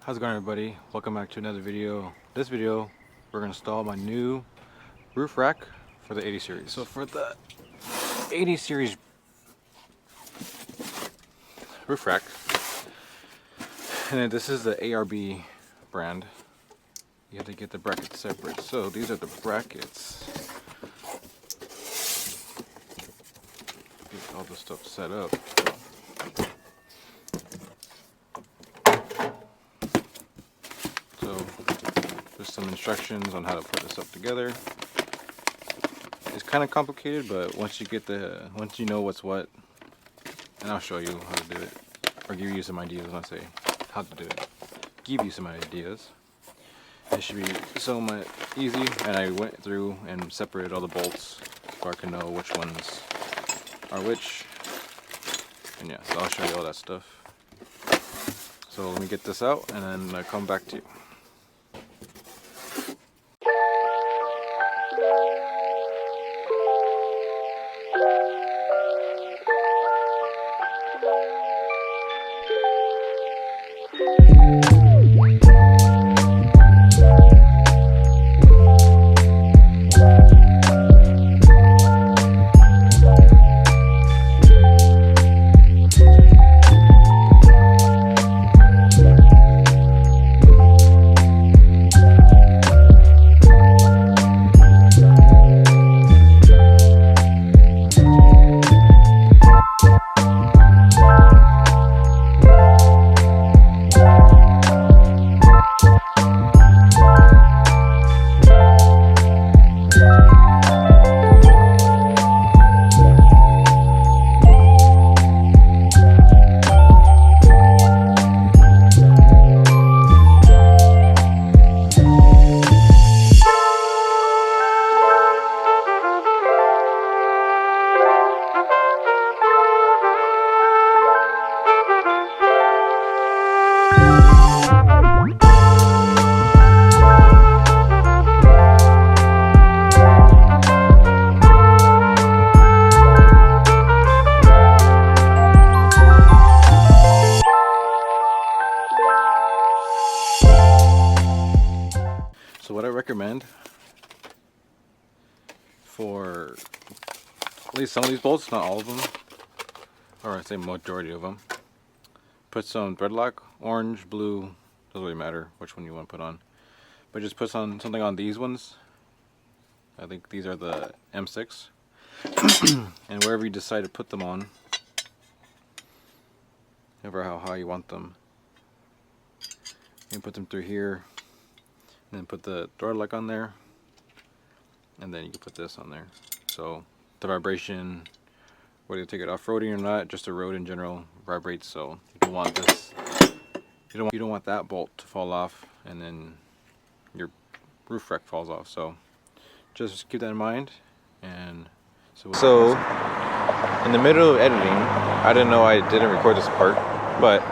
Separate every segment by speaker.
Speaker 1: How's it going, everybody? Welcome back to another video. This video, we're going to install my new roof rack for the 80 series. So for the 80 series roof rack, and then this is the ARB brand. You have to get the brackets separate. So these are the brackets. Get all the stuff set up. So there's some instructions on how to put this up together. It's kind of complicated, but once you know what's what, and I'll show you how to do it, or give you some ideas when I say how to do it. Give you some ideas. It should be so much easy, and I went through and separated all the bolts so I can know which ones are which. And yeah, so I'll show you all that stuff. So let me get this out and then I'll come back to you. So what I recommend for at least some of these bolts, not all of them, or I'd say majority of them, put some thread lock, orange, blue, doesn't really matter which one you want to put on, but just put something on these ones. I think these are the M6, and wherever you decide to put them on, however how high you want them, you can put them through here. And then put the thread lock on there, and then you can put this on there. So the vibration, whether you take it off-roading or not, just the road in general vibrates. So you don't want this. You don't want that bolt to fall off, and then your roof rack falls off. So just keep that in mind. And so in the middle of editing, I didn't know I didn't record this part, but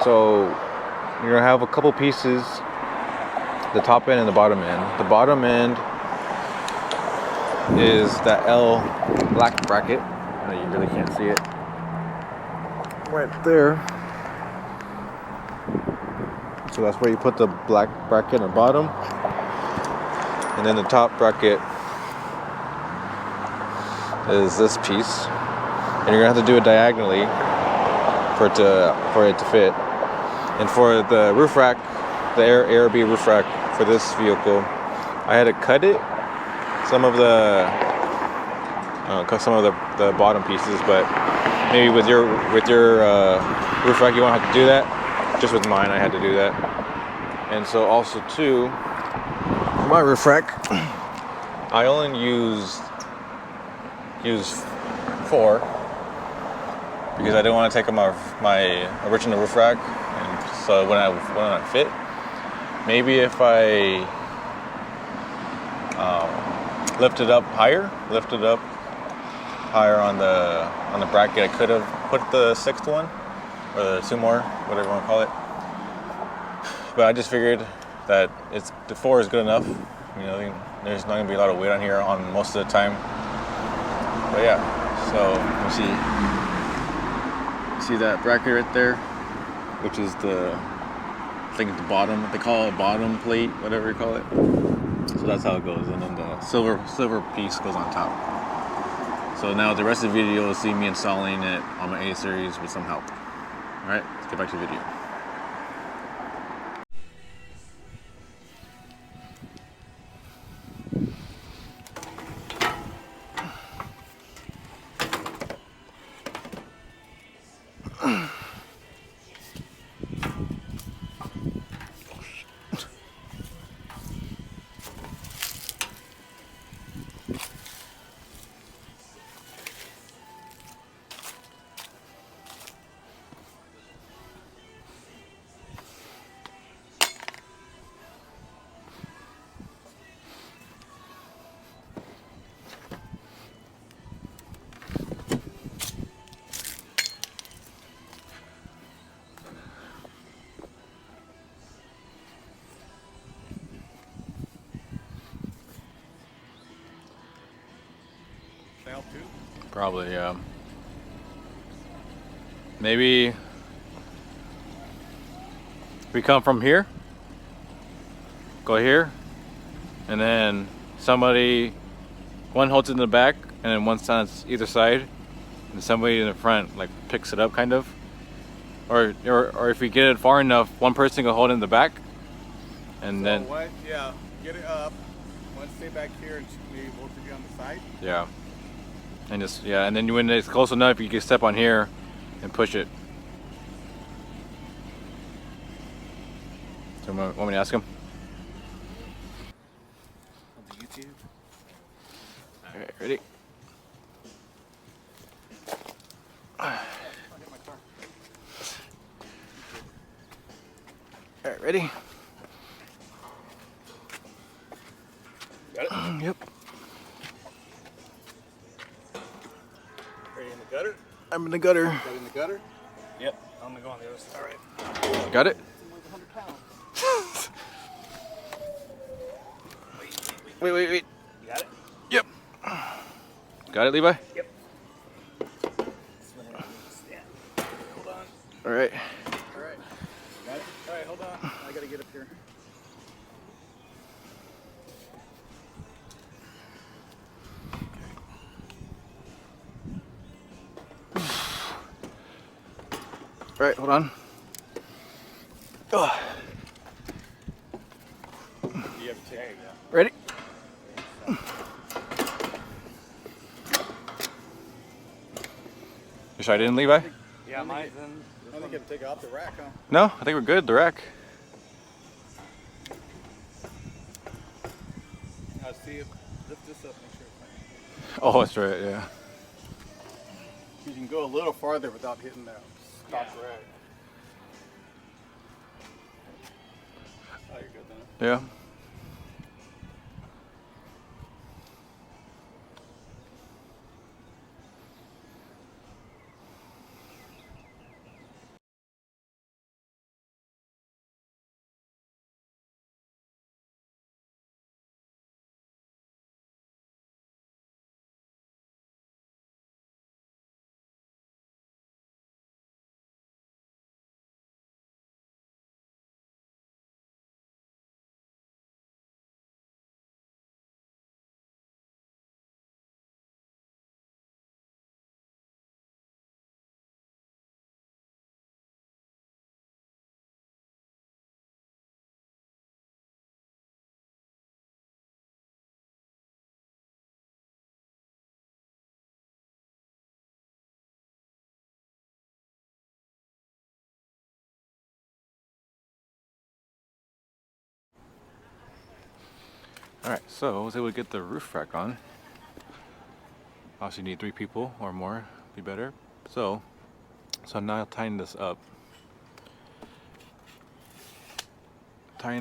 Speaker 1: so you're gonna have a couple pieces. The top end and the bottom end. The bottom end is that L black bracket. You really can't see it. Right there. So that's where you put the black bracket on the bottom. And then the top bracket is this piece. And you're gonna have to do it diagonally for it to fit. And for the roof rack, the ARB roof rack for this vehicle, I had to cut it, some of the bottom pieces, but maybe with your roof rack you won't have to do that. Just with mine, I had to do that. And so also too, for my roof rack, I only use 4 because I didn't want to take off my original roof rack, and so when I fit. Maybe if I lift it up higher on the bracket, I could have put the 6th one or the 2 more, whatever you want to call it. But I just figured that the 4 is good enough. You know, there's not gonna be a lot of weight on here on most of the time. But yeah, so you see that bracket right there, which is the
Speaker 2: think the bottom, they call it bottom plate, whatever you call it. So that's how it goes, and then the silver piece goes on top. So now the rest of the video will see me installing it on my A series with some help. All right, let's get back to the video.
Speaker 1: Probably, yeah. Maybe we come from here, go here, and then one holds it in the back, and then one stands either side, and somebody in the front like picks it up, kind of. Or if we get it far enough, one person can hold it in the back, and then
Speaker 3: yeah, get it up. One stay back here, and maybe both of you on the side.
Speaker 1: Yeah. And just, yeah, and then when it's close enough, you can step on here and push it. So, want me to ask him?
Speaker 3: On the YouTube.
Speaker 1: Alright, ready? Alright, ready?
Speaker 3: Got it?
Speaker 1: Yep.
Speaker 3: Are you in the gutter?
Speaker 1: I'm in the gutter.
Speaker 3: Got it in the gutter? Yep. I'm gonna go on the other side. Alright.
Speaker 1: Got it?
Speaker 3: Like 100 pounds.
Speaker 1: Wait.
Speaker 3: You got it?
Speaker 1: Yep. Got it, Levi?
Speaker 3: Yep. Hold on.
Speaker 1: Alright.
Speaker 3: Alright. Got it? Alright, hold on. I gotta get up here.
Speaker 1: Alright, hold on. Oh.
Speaker 3: You have to take it.
Speaker 1: Ready? You sure I didn't, Levi?
Speaker 3: Yeah, mine's in. I think you have to take it off the rack, huh?
Speaker 1: No, I think we're good, the rack.
Speaker 3: See if lift this up, make sure it's fine.
Speaker 1: Oh, that's right, yeah.
Speaker 3: You can go a little farther without hitting that stock rack. Oh, you're good then.
Speaker 1: Yeah. Alright, so I was able to get the roof rack on. Obviously you need 3 people or more, be better. So now tying this up. I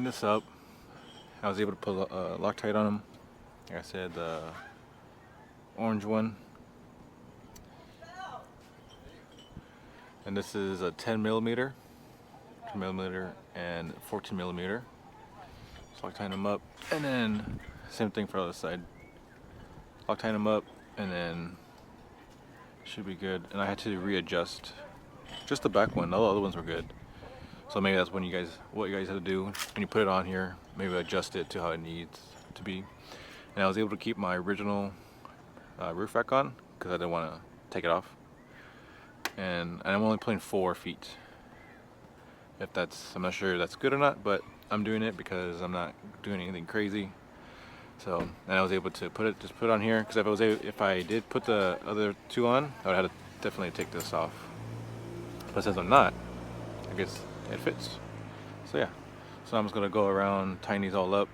Speaker 1: was able to put Loctite on them. Like I said, the orange one. And this is a 10 millimeter and 14 millimeter. So Loctite them up, and then same thing for the other side. Loctite them up, and then should be good. And I had to readjust just the back one. All the other ones were good, So maybe that's what you guys have to do when you put it on here. Maybe adjust it to how it needs to be. And I was able to keep my original roof rack on because I didn't want to take it off. And I'm only putting 4 feet. I'm not sure if that's good or not, but I'm doing it because I'm not doing anything crazy. So, and I was able to put it on here, because if I did put the other 2 on, I would have to definitely take this off. But since I'm not, I guess it fits. So yeah, so I'm just gonna go around, tighten these all up,